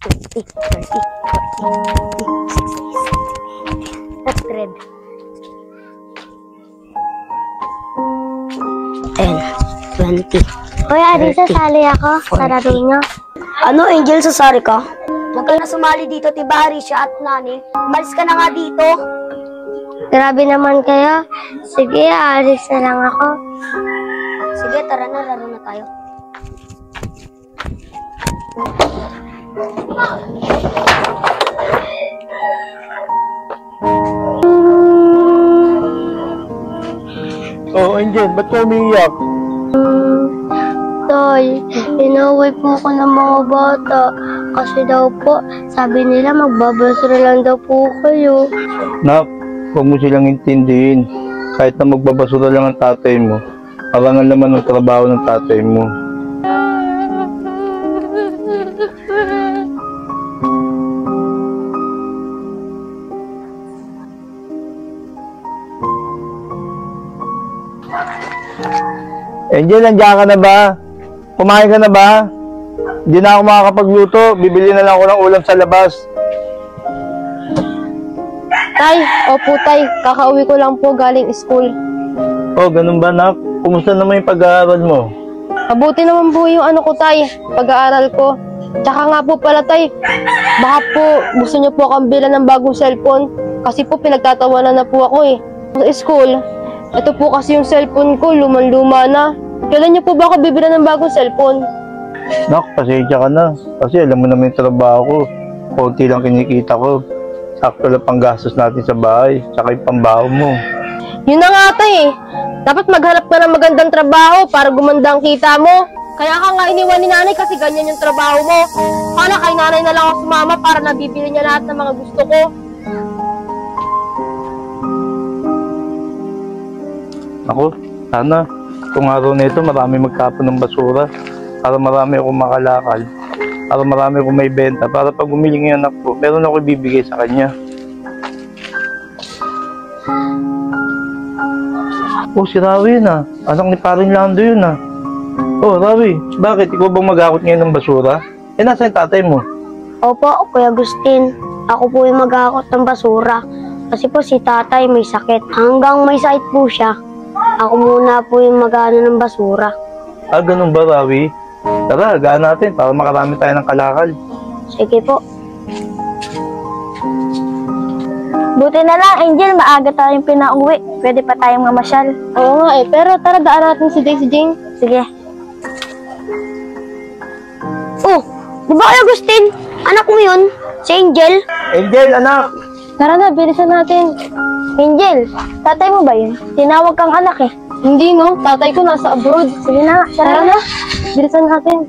20, 30, 40, 50, 60, 70, 80, 20. Kuya, Ari, sasali ako sa laro niyo. Ano, Angel, sasali ka? Huwag ka na sumali dito, tiba, Arisha at Nani. Malis ka na nga dito. Grabe naman kayo. Sige, aalis na lang ako. Sige, tara na, laro na tayo. Oh, Angel, ba't ka umiiyak? Tay, inaway po ako ng mga bata. Kasi daw po, sabi nila magbabasura lang daw po kayo. Nak, huwag mo silang intindihin. Kahit na magbabasura lang ang tatay mo, parangal naman ang trabaho ng tatay mo. Angel, nandiyan ka na ba? Kumain ka na ba? Hindi na ako makakapagluto. Bibili na lang ako ng ulam sa labas. Tay, opo tay, kakauwi ko lang po galing school. Oh, ganun ba, nak? Kumusta naman yung pag-aaral mo? Mabuti naman po yung ano ko tay, pag-aaral ko. Tsaka nga po pala tay, baka po gusto niyo po akong bilan ng bagong cellphone. Kasi po pinagtatawanan na po ako eh. Sa school, ito po kasi yung cellphone ko, luman-luma na. Kailan niyo po ba ako bibilan ng bagong cellphone? Nak, pasensya ka na. Kasi alam mo naman yung trabaho ko. Konti lang kinikita ko. Sakto lang pang gastos natin sa bahay. Tsaka yung pambaho mo. Yun na nga tay eh. Dapat maghanap ka ng magandang trabaho para gumanda ang kita mo. Kaya ka nga iniwan ni nanay kasi ganyan yung trabaho mo. Kala kay nanay na lang ako sumama para nabibili niya lahat ng mga gusto ko. Ako, sana kung araw na ito marami magtapon ng basura. Para marami akong makalakal. Para marami akong may benta. Para pag umiling yung anak ko, meron ako ibibigay sa kanya. Oh, si Rawi yun ah. Anak ni Paring Lando yun ah. Oh, Rawi, bakit? Ikaw bang mag-akot ngayon ng basura? Eh, nasa yung tatay mo? Opo, Kuya Agustin. Ako po yung mag-aakot ng basura. Kasi po si tatay may sakit. Hanggang may sakit po siya, ako muna po yung mag-aano ng basura. Ah, ganun ba, Rawi? Tara, gaan natin para makarami tayo ng kalakal. Sige po. Buti na lang, Angel, maaga tayong pinauwi. Pwede pa tayong mamasyal. Oo nga eh, pero tara daan natin si Daisy Jane. Sige. Oh, di ba Kuya Agustin? Anak mo yun? Si Angel? Angel, anak! Tara na, bilisan natin. Angel, tatay mo ba yun? Tinawag kang anak eh. Hindi no, tatay ko nasa abroad. Sige na, Tara na, bilisan natin.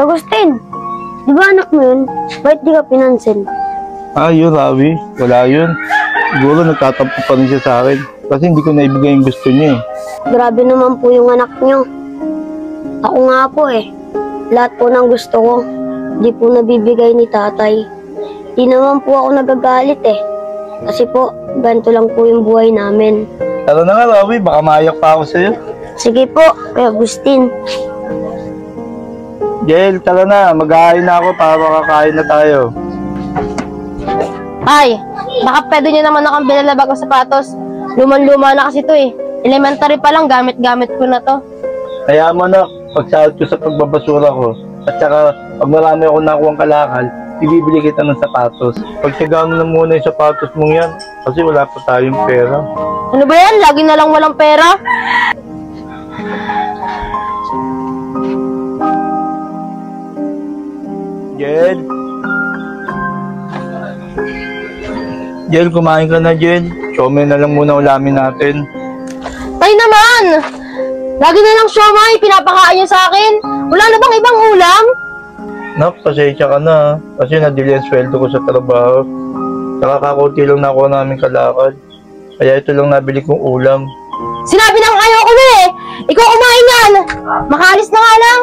Agustin, di ba anak mo yun? Bakit di ka pinansin? Ah, yun, Rawi. Wala yun. Siguro nagtatampo pa rin siya sa akin. Kasi hindi ko naibigay yung gusto niya eh. Grabe naman po yung anak niyo. Ako nga po eh. Lahat po ng gusto ko, di po nabibigay ni tatay. Di naman po ako nagagalit eh. Kasi po, ganito lang po yung buhay namin. Tara na nga, Rawi. Baka maayak pa ako sa'yo. Sige po, Kuya Agustin. Jel, tara na. Mag-aayin na ako para makakain na tayo. Ay, baka pwede nyo naman akong bilhan na bagong sapatos. Luman-luma na kasi to eh. Elementary pa lang, gamit-gamit ko na to. Kaya mo na, pagsahod ko sa pagbabasura ko. At saka, pag marami ako nakuha kalakal, ibibili kita ng sapatos. Pagsagaan mo na muna yung sapatos mong yan. Kasi wala pa tayong pera. Ano ba yan? Lagi na lang walang pera? Jel? Jel, kumain ka na, Jel. Siomay na lang muna ulamin natin. Tay naman! Lagi na lang siomay, pinapakain niyo sa akin. Wala na bang ibang ulam? Nak, pasensya ka na. Kasi nadili ang sweldo ko sa trabaho. Saka kakunti lang nakuha namin kalakal. Kaya ito lang nabili kong ulam. Sinabi nang ayaw ko na eh! Ikaw kumain yan! Makaalis na nga lang!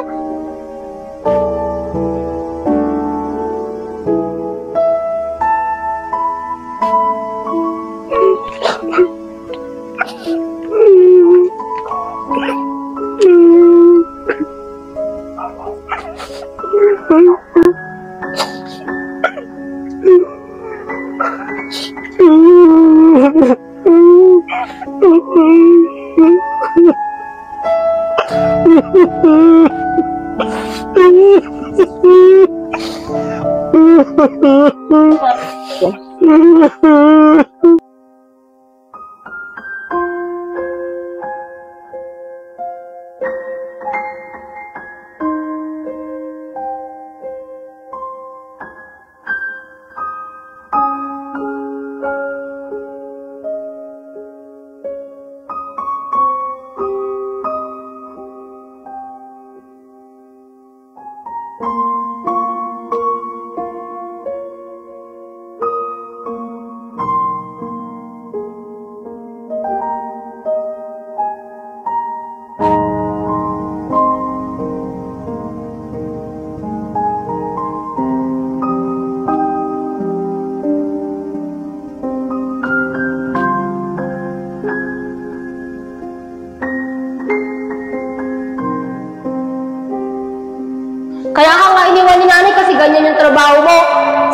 Kaya ka nga iniwan ni nanay kasi ganyan yung trabaho mo.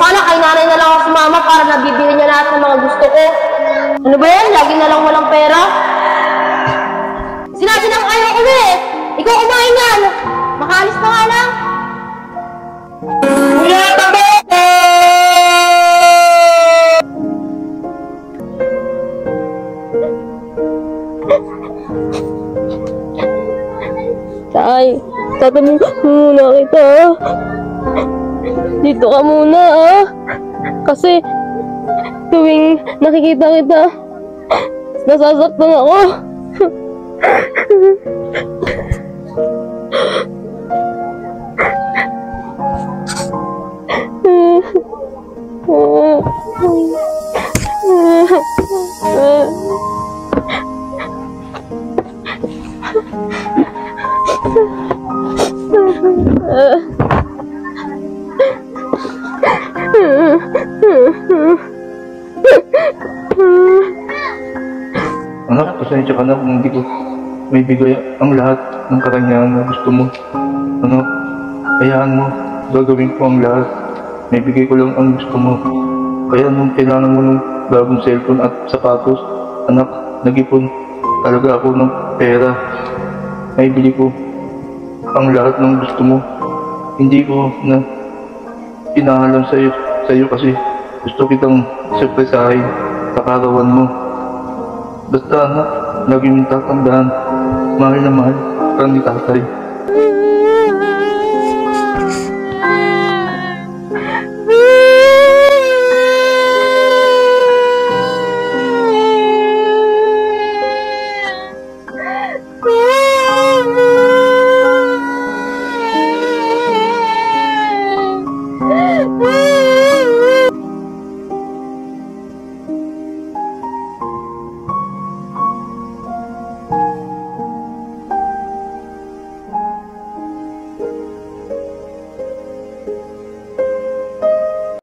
Sana kay nanay na lang ako sumama para nabibili niya lahat ng mga gusto ko. Ano ba yan? Lagi na lang walang pera. Sinabi ng ayaw ulit. Ikaw kumain yan. Makaalis pa nga lang. Kuya, tabi! Tay, tatanong muna kita. Dito ka muna Kasi tuwing nakikita kita, nasasaktan ako. Anak, pasensya ka na kung hindi ko may bigay ang lahat ng karangyaan na gusto mo. Anak, hayaan mo, gagawin ko ang lahat. May bigay ko lang ang gusto mo. Kaya nung kailangan mo ng bagong cellphone at sapatos, anak, nag-ipon talaga ako ng pera. May bili ko ang lahat ng gusto mo. Hindi ko na pinahalang sa'yo kasi gusto kitang surpresahin sa karawan mo. Basta anak, lagi mong tatandaan, mahal na mahal ka ni tatay.